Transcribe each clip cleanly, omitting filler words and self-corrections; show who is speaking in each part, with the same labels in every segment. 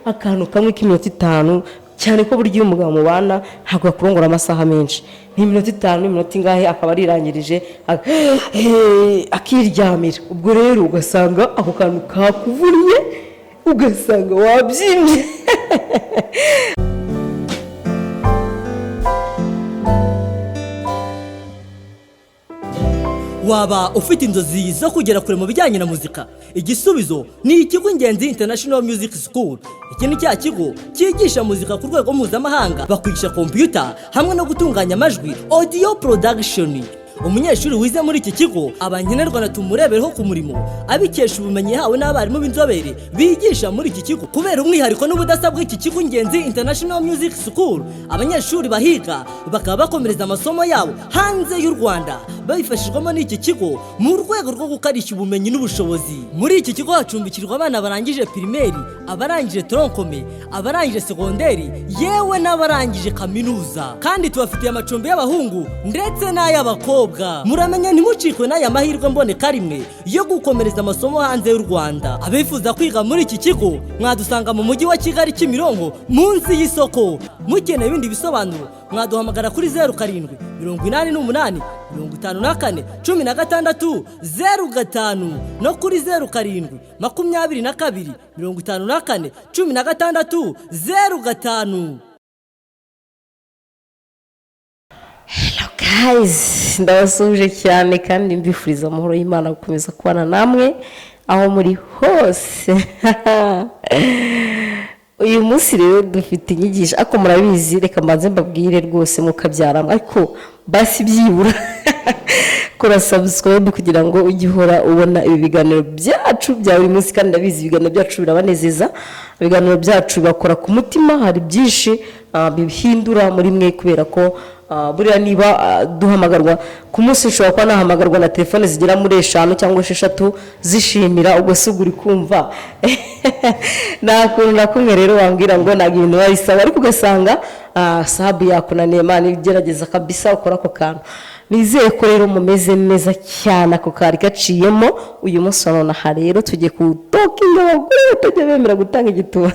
Speaker 1: akantu kamwe k'iminota 5 cyane ko buryo umugabo mubana ntabwo akurongora amasaha menshi ni minota 5 minota ingahe akaba arirangirije akiryamira ubwo rero ugasanga ako kantu kakuvuriye ugasanga wabyimbye
Speaker 2: waba ufite inzozi zo kugera kure mu bijyanye na muzika igisubizo ni ikigo Ingenzi International Music School. Iki ni cya kigo cyigisha muzika ku rwego mpuzamahanga bakwigisha computer hamwe no gutunganya amajwi audio production. Umunyeshuri wize muri iki kigo abanyenerwa na tumurebereho ku murimo abikesha ubumenyi yahawe n'abarimu b'inzobere bigisha muri iki kigo. Kubera umwihariko n'ubudasabwa iki kigo Ingenzi International Music School, abanyeshuri bahiga bakaba bakomereza amasomo yabo hanze y'u Rwanda babifashijwemo n'iki kigo mu rwego rwo gukarishya ubumenyi n'ubushobozi. Muri iki kigo hacumbikirwa abana barangije primaire, abarangije troncome, abarangije secondaire, yewe n'abarangije kaminuza. Kandi tubafitiye amacumbi y'abahungu ndetse n'ay'abakobwa. Muramenya ntimucikwe n'aya mahirwe mboneka rimwe yo gukomereza amasomo hanze y'u Rwanda. Abifuza kwiga muri iki kigo mwadusanga mu mujyi wa Kigali Kimironko munsi y'isoko. Mukeneye ibindi bisobanuro mwaduhamagara kuri 07 88 54 16 05 no kuri 07 22 54 16 05.
Speaker 1: Hello guys, ndabasuje cyane kandi mbifuriza amahoro y'Imana gukomeza kubana namwe aho muri hose. Uyu munsi rero dufite inyigisho ako murabizi, reka mbanze mbabwire rwose mukabyara ariko basi byibura kora subscribe kugira ngo ugihora ubona ibi biganiro byacu bya buri munsi. Kandi ndabizi ibiganiro byacu birabanezeza, ibiganiro byacu bakora ku mutima, hari byinshi bihindura muri mwe kubera ko buriya niba duhamagarwa ku munsi ushobora kuba nahamagarwa na telefone zigera muri 5 cyangwa 6 zishimira ugasugura kumva nakuntu nakumwe rero wambwira ngo nagi ibintu bayisaba ariko ugasanga sahabu yakunaniye Imana igerageza kabisa ukora ko kantu. Nizeye ko rero mumeze neza cyane ako kari gaciyemo. Uyu munsi none rero tugiye kutokinga abagore batajya bemera gutanga igituba.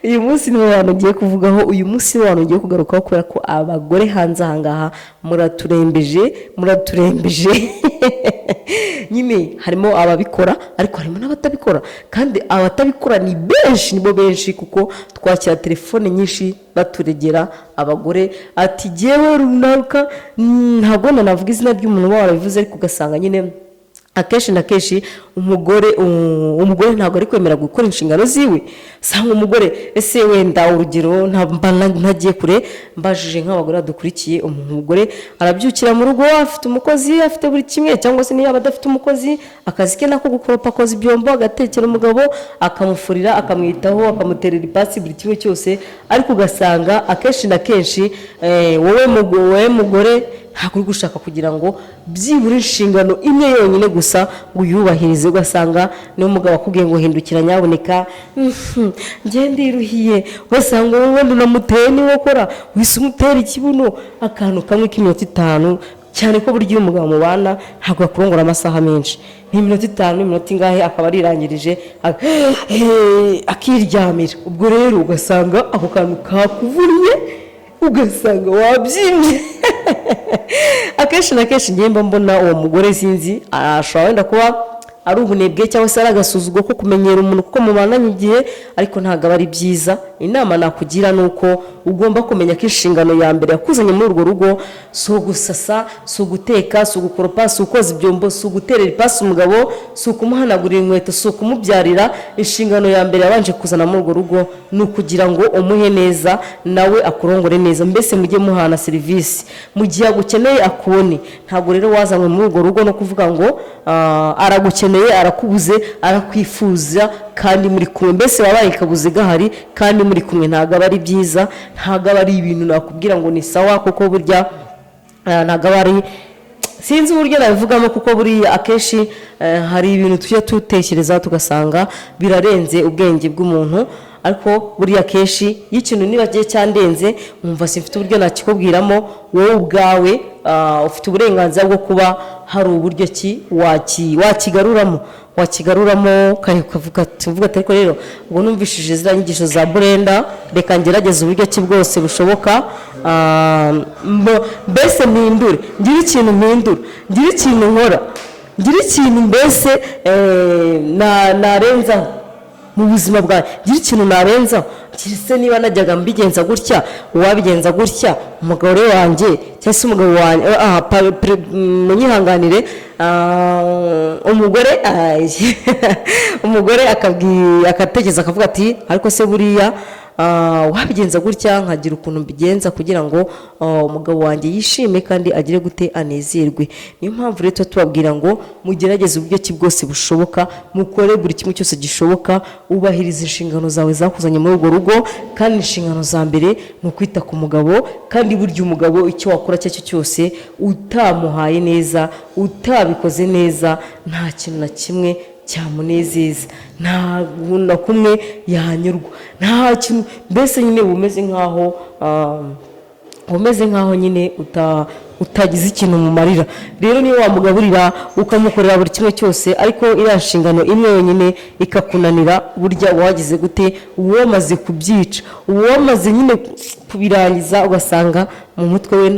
Speaker 1: Uyu munsi niwe abantu ngiye kuvugaho, uyu munsi abantu ngiye kugarukaho kubera ko abagore hanze ahangaha muraturembeje nyine harimo ababikora ariko harimo n'abatabikora, kandi abatabikora ni benshi, nibo benshi kuko twakira telefone nyinshi baturegera abagore ati jewe runaka ntabwo navuga izina ry'umuntu warabivuze ariko ugasanga nyine akeshi na keshi umugore ntabwo ari kwemera gukora inshingano ziwe. Sanga umugore ese wenda urugero ntagiye kure mbajije nk'abagore adukurikiye, umugore arabyukira mu rugo afite umukozi afite buri kimwe, cyangwa se niba adafite umukozi akazi ke nako gukoropa akoze ibyombo agatekera umugabo akamufurira akamwitaho akamuterera ipasi buri kimwe cyose, ariko ugasanga akeshi na keshi wowe mugore ntabwo uri gushaka kugira ngo byibura inshingano imwe yonyine gusa ngo uyubahirize. Ugasanga niyo mugabo akubwiye ngo hindukira nyaboneka ngende iruhiye, ugasanga wowe unamuteye niwe ukora wise umutera ikibuno akantu kamwe k'iminota 5 cyane ko buryo umugabo mubana ntabwo akurongora amasaha menshi ni minota 5 minota ingahe akaba arirangirije akiryamira. ubwo rero ugasanga ako kantu kakuvuriye ugasanga wabyimbye. Akenshi na kenshi ngiye mbona uwo mugore sinzi ashobora wenda kuba ari ubunebwe cyangwa se ari agasuzuguro ko kumenyera umuntu kuko mubananye igihe, ariko ntabwo ari byiza. Inama nakugira nuko ugomba kumenya ko inshingano ya mbere yakuzanye muri urwo rugo so gusasa, so guteka, so gukoropa, so koza ibyombo, so guterera ipasi umugabo, so kumuhanagurira inkweto, so kumubyarira. Inshingano ya mbere yabanje kuzana muri urwo rugo ni ukugira ngo umuhe neza nawe akurongore neza, mbese mujye muhana serivisi mu gihe agukeneye akubone. Ntabwo rero wazanywe muri urwo rugo no kuvuga ngo aragukeneye arakubuze arakwifuza kandi muri kumwe, mbese wabaye kabuze gahari kandi muri kumwe. Ntabwo ari byiza, ntabwo ari ibintu nakubwira ngo ni sawa kuko burya ntabwo ari sinzi uburyo nabivugamo kuko buriya akenshi hari ibintu tujya tutekereza tugasanga birarenze ubwenge bw'umuntu, ariko buriya keshi y'ikintu nibagiye cyandenze umva simfite uburyo nakikubwiramo. Wowe ubwawe ufite uburenganzira bwo kuba hari uburyo ki wakigaruramo. wakigaruramo ukavuga ati ariko rero ubwo numvishije ziriya nyigisho za Brenda reka ngerageze uburyo ki bwose bushoboka mbese mpindure ngire ikintu mpindura ngire ikintu nkora ngire ikintu mbese narenzaho mu buzima bwawe ngire ikintu narenzaho kiretse niba najyaga mbigenza gutya wabigenza gutya umugore wanjye cyangwa se umugabo wanjye munyihanganire umugore akatekereza akavuga ati ariko se buriya wabigenza gutya nkagira ukuntu mbigenza kugira ngo umugabo wanjye yishime kandi agire gute anezerwe. Niyo mpamvu rero tubabwira ngo mugerageze uburyo ki bwose bushoboka mukore buri kimwe cyose gishoboka ubahiriza inshingano zawe zakuzanye muri urwo rugo kandi inshingano za mbere ni ukwita ku mugabo kandi burya umugabo icyo wakora cyo cyose utamuhaye neza utabikoze neza nta kintu na kimwe cyamunezeza nta na kumwe yanyurwa nta kintu mbese nyine umeze nkaho nyine utagize ikintu mu marira. Rero niyo wamugaburira ukamukorera buri kimwe cyose ariko iriya nshingano imwe yonyine ikakunanira burya wagize gute uwamaze kubyica uwamaze nyine kubirangiza ugasanga mu mutwe we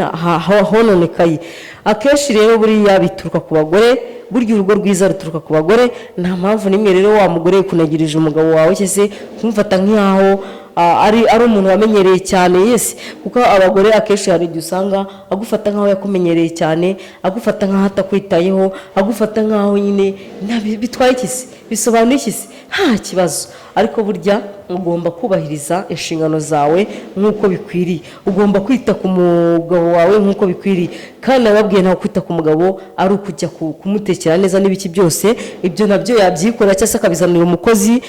Speaker 1: hononekaye. Akenshi rero buriya bituruka ku bagore burya urugo rwiza ruturuka ku bagore nta mpamvu nimwe rero wa mugore kunagirije umugabo wawe cyese kumufata nk'aho ari umuntu wamenyereye cyane yesi kuko abagore akenshi hari igihe usanga agufata nk'aho yakumenyereye cyane agufata nk'aho atakwitayeho agufata nk'aho nyine bitwaye ikisi bisobanuye ikisi nta kibazo ariko burya ugomba kubahiriza inshingano zawe nk'uko bikwiriye ugomba kwita ku mugabo wawe nk'uko bikwiriye kandi nababwiye ntawe kwita ku mugabo ari ukujya kumutekera neza n'ibiki byose ibyo nabyo yabyikorera cyangwa se akabizanira umukozi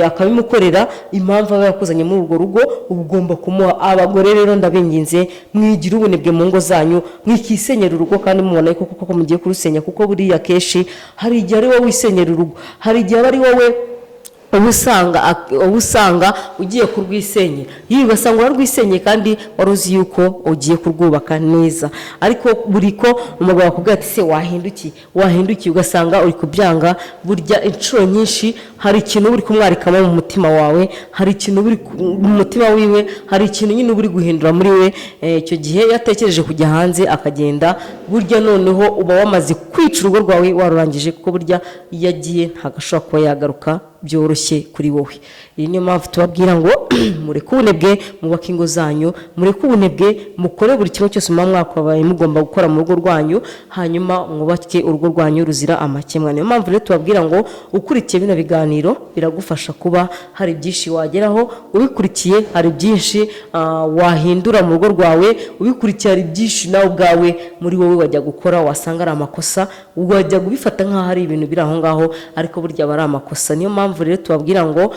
Speaker 1: akabimukorera impamvu aba yakuzanye muri urwo rugo ugomba kumuha. Abagore rero ndabinginze mwigira ubunebwe mu ngo zanyu mwikisenyera urugo kandi mubona ko koko mugiye kurusenya kuko buriya keshi hari igihe ari wowe wisenyera urugo hari igihe ari wowe ubusanga ugiye kurwisenyera yiwe ugasanga warwisenye kandi waruzi yuko ugiye kurwubaka neza ariko buri ko umugabo akubwira ati se wahindukiye ugasanga uri kubyanga burya inshuro nyinshi hari ikintu uri kumwarikamo mu mutima wawe hari ikintu uri mu mutima wiwe hari ikintu nyine uri guhindura muri we icyo gihe yatekereje kujya hanze akagenda burya noneho uba wamaze kwica urugo rwawe warurangije kuko burya iyo agiye ntabwo ashobora kuba yagaruka byoroshye kuri wowe. Iyi niyo mpamvu tubabwira ngo mureke ubunebwe mubake ingo zanyu mureke ubunebwe mukore buri kimwe cyose muba mwakabaye mugomba gukora mu rugo rwanyu hanyuma mwubake urugo rwanyu ruzira amakemwa. Niyo mpamvu rero tubabwira ngo ukurikiye bino biganiro biragufasha kuba hari byinshi wageraho ubikurikiye hari byinshi wahindura mu rugo rwawe ubikurikiye hari byinshi nawe ubwawe muri wowe wajya gukora wasanga ari amakosa wajya kubifata nk'aho ari ibintu biri aho ngaho ariko burya ari amakosa. Niyo mpamvu rero tubabwira ngo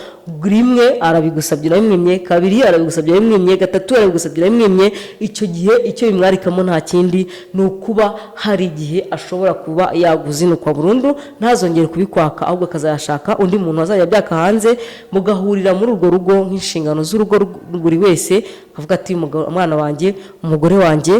Speaker 1: rimwe arabigusabye uramwimye kabiri arabigusabye uramwimye gatatu arabigusabye uramwimye icyo gihe icyo bimwarikamo nta kindi ni ukuba hari igihe ashobora kuba yaguzinukwa burundu ntazongere kubikwaka ahubwo akazayashaka undi muntu azajya byaka hanze mugahurira muri urwo rugo nk'inshingano z'urugo buri wese avuga ati umwana wanjye umugore wanjye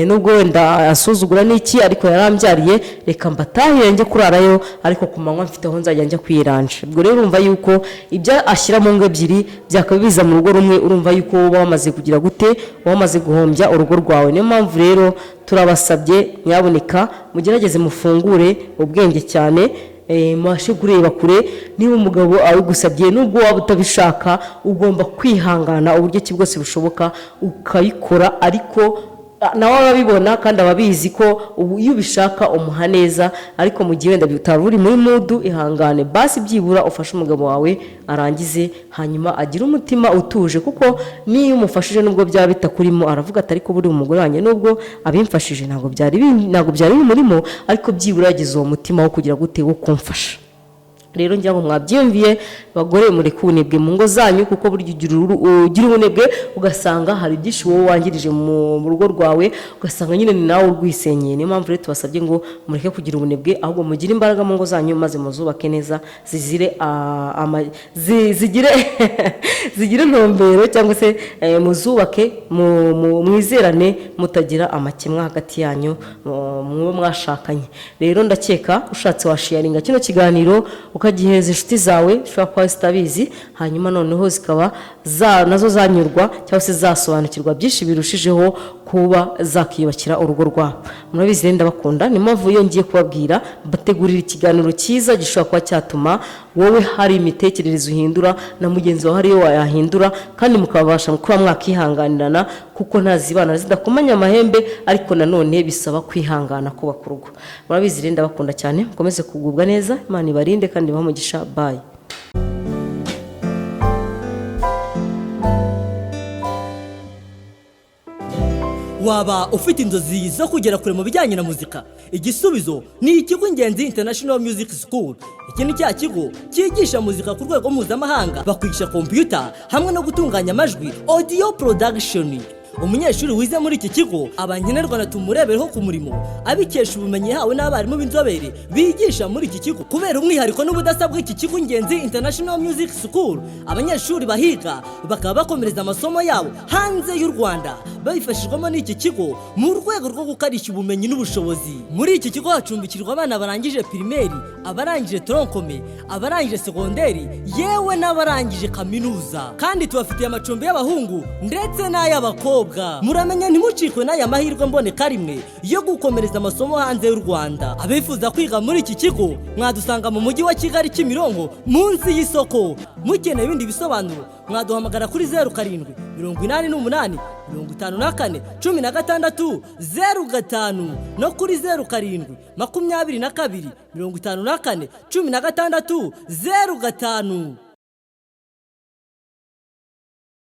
Speaker 1: nubwo wenda asuzugura n'iki ariko yarambyariye reka mbatahire njye kurarayo ariko ku manywa mfite aho nzajya njya kwiranja. Ubwo rero urumva yuko ibyo ashyira mu ngo ebyiri byakabiza mu rugo rumwe urumva yuko uba wamaze kugira gute wamaze guhombya urugo rwawe. Niyo mpamvu rero turabasabye nyaboneka mugerageze mufungure ubwenge cyane mwashe kureba kure niba umugabo awugusabye nubwo waba utabishaka ugomba kwihangana uburyo ki bwose bushoboka ukabikora ariko nawe ababibona kandi ababizi ko iyo ubishaka umuha neza ariko mu gihe wenda bitari uri muri mudu ihangane basi byibura ufashe umugabo wawe arangize hanyuma agira umutima utuje kuko niyo umufashije nubwo byaba bitakurimo aravuga ati ariko buri umugore wanjye nubwo abimfashije ntabwo byari bimurimo ariko byibura yagize uwo mutima wo kugira gute wo kumfasha. rero ngira ngo mwabyumviye bagore muri kunebwe mu ngo zanyu kuko buryo ugira ubunebwe ugasanga hari byinshi wowe wangirije mu rugo rwawe ugasanga nyine ni nawe urwisenyeye. Niyo mpamvu rero tubasabye ngo mureke kugira ubunebwe ahubwo mugire imbaraga mu ngo zanyu maze muzubake neza zigire zigire ntumbero cyangwa se muzubake mwizerane mutagira amakemwa hagati yanyu mwe mwashakanye. Rero ndakeka ushatse washaringa kino kiganiro ukagiheza inshuti zawe ushobora kuba zitabizi hanyuma noneho zikaba nazo zanyurwa cyangwa se zasobanukirwa byinshi birushijeho kuba zakiyubakira urugo rwabo. Murabizi rero ndabakunda ni mpamvu iyo ngiye kubabwira bategurira ikiganiro cyiza gishobora kuba cyatuma wowe hari imitekerereze uhindura na mugenzi wawe hariyo wayahindura kandi mukabasha kuba mwakihanganirana kuko ntazibana zidakomanya amahembe ariko nanone bisaba kwihangana kubaka urugo. Murabizi rero ndabakunda cyane mukomeze kugubwa neza Imana ibarinde kandi bamugisha. Bye.
Speaker 2: waba ufite inzozi zo kugera kure mu bijyanye na muzika? Igisubizo ni ikigo Ingenzi International Music School. Iki ni cya kigo cyigisha muzika ku rwego mpuzamahanga, bakwigisha computer hamwe no gutunganya amajwi, audio production. Umunyeshuri wize muri iki kigo abankenerwa na tumurebereho ku murimo abikesha ubumenyi yahawe n'abarimu b'inzobere bigisha muri iki kigo. Kubera umwihariko n'ubudasabwa iki kigo Ingenzi International Music School, abanyeshuri bahiga bakaba bakomereza amasomo yabo hanze y'u Rwanda babifashijwemo n'iki kigo mu rwego rwo gukarishya ubumenyi n'ubushobozi. Muri iki kigo hacumbikirwa abana barangije primaire, abarangije troncome, abarangije segonderi, yewe n'abarangije kaminuza. Kandi tubafitiye amacumbi y'abahungu ndetse n'ay'abakobwa. Muramenya ntimucikwe n'aya mahirwe mboneka rimwe yo gukomereza amasomo hanze y'u Rwanda. Abifuza kwiga muri iki kigo mwadusanga mu mujyi wa Kigali Kimironko munsi y'isoko. Mukeneye ibindi bisobanuro mwaduhamagara kuri 07 88 54 16 05 no kuri 07 22 54 16 05.